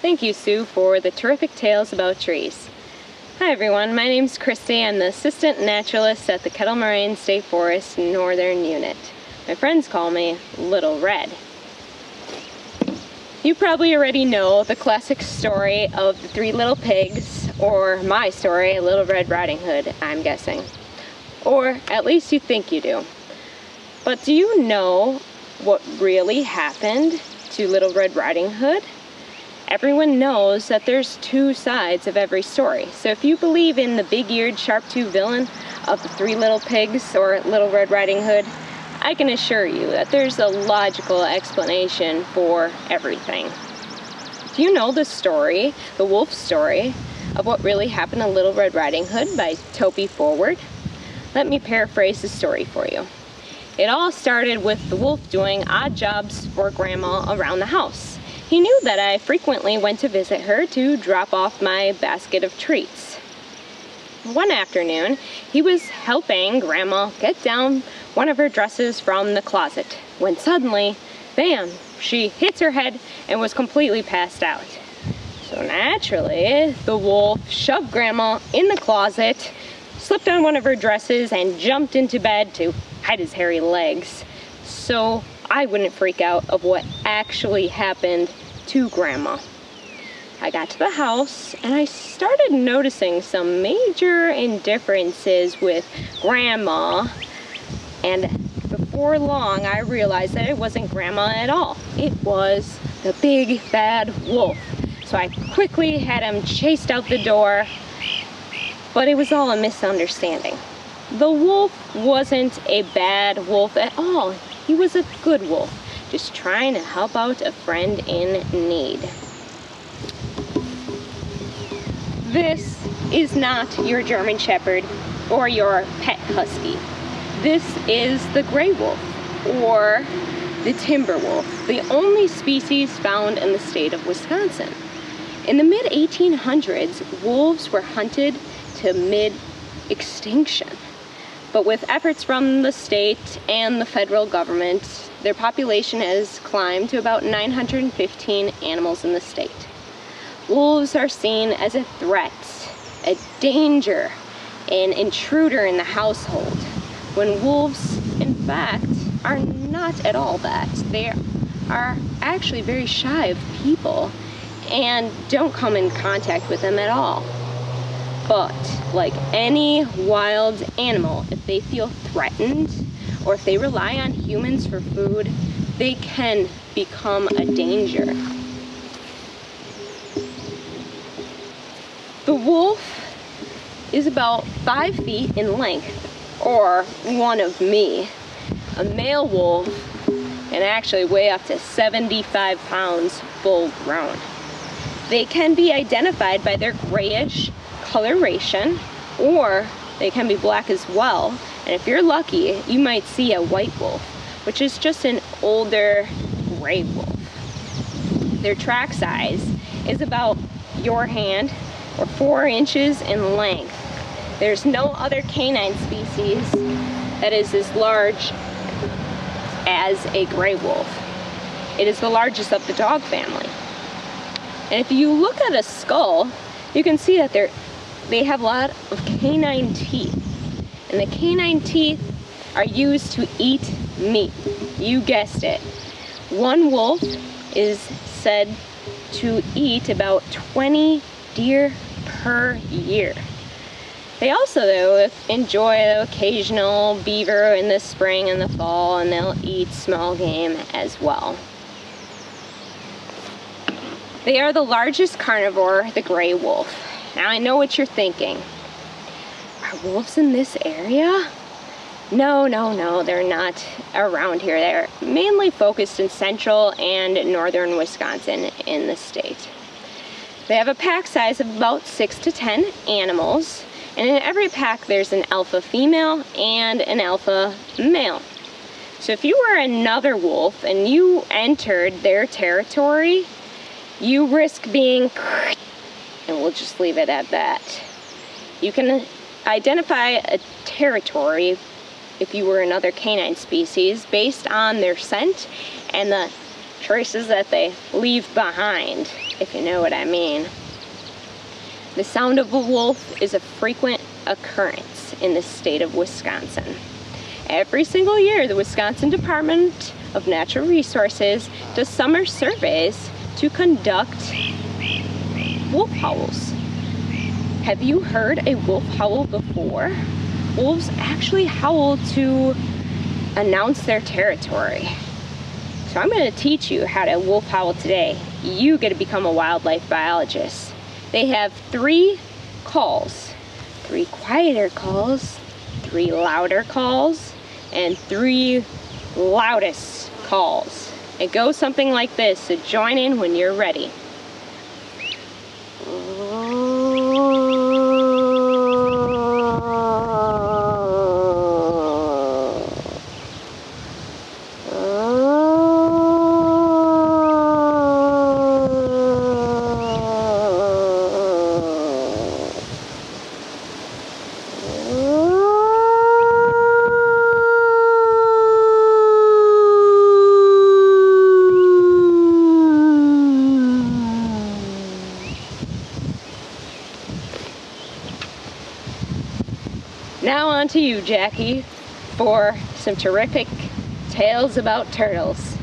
Thank you, Sue, for the terrific tales about trees. Hi everyone, my name's Christy. I'm the Assistant Naturalist at the Kettle Moraine State Forest Northern Unit. My friends call me Little Red. You probably already know the classic story of the Three Little Pigs, or my story, Little Red Riding Hood, I'm guessing. Or at least you think you do. But do you know what really happened to Little Red Riding Hood? Everyone knows that there's two sides of every story. So if you believe in the big-eared, sharp-toothed villain of the Three Little Pigs or Little Red Riding Hood, I can assure you that there's a logical explanation for everything. Do you know the story, the wolf story, of what really happened to Little Red Riding Hood by Toby Forward? Let me paraphrase the story for you. It all started with the wolf doing odd jobs for Grandma around the house. He knew that I frequently went to visit her to drop off my basket of treats. One afternoon, he was helping Grandma get down one of her dresses from the closet, when suddenly, bam, she hits her head and was completely passed out. So naturally, the wolf shoved Grandma in the closet, slipped on one of her dresses, and jumped into bed to hide his hairy legs, so I wouldn't freak out of what actually happened to Grandma. I got to the house and I started noticing some major indifferences with Grandma, and before long I realized that it wasn't Grandma at all. It was the big bad wolf. So I quickly had him chased out the door, but it was all a misunderstanding. The wolf wasn't a bad wolf at all. He was a good wolf, just trying to help out a friend in need. This is not your German Shepherd or your pet husky. This is the gray wolf, or the timber wolf, the only species found in the state of Wisconsin. In the mid-1800s, wolves were hunted to mid-extinction. But with efforts from the state and the federal government, their population has climbed to about 915 animals in the state. Wolves are seen as a threat, a danger, an intruder in the household, when wolves, in fact, are not at all that. They are actually very shy of people and don't come in contact with them at all. But, like any wild animal, if they feel threatened or if they rely on humans for food, they can become a danger. The wolf is about 5 feet in length, or one of me. A male wolf can actually weigh up to 75 pounds full grown. They can be identified by their grayish coloration, or they can be black as well, and if you're lucky you might see a white wolf, which is just an older gray wolf. Their track size is about your hand, or 4 inches in length. There's no other canine species that is as large as a gray wolf. It is the largest of the dog family. And if you look at a skull, you can see that they have a lot of canine teeth. And the canine teeth are used to eat meat. You guessed it. One wolf is said to eat about 20 deer per year. They also, though, enjoy the occasional beaver in the spring and the fall, and they'll eat small game as well. They are the largest carnivore, the gray wolf. Now I know what you're thinking. Are wolves in this area? No, they're not around here. They're mainly focused in central and northern Wisconsin in the state. They have a pack size of about 6 to 10 animals, and in every pack there's an alpha female and an alpha male. So if you were another wolf and you entered their territory, you risk being, and we'll just leave it at that. You can identify a territory if you were another canine species based on their scent and the traces that they leave behind. if you know what I mean. The sound of a wolf is a frequent occurrence in the state of Wisconsin. Every single year, the Wisconsin Department of Natural Resources does summer surveys to conduct wolf howls. Have you heard a wolf howl before? Wolves actually howl to announce their territory. So I'm going to teach you how to wolf howl today. You get to become a wildlife biologist. They have 3 calls, 3 quieter calls, 3 louder calls, and 3 loudest calls. It goes something like this, so join in when you're ready. Now on to you, Jackie, for some terrific tales about turtles.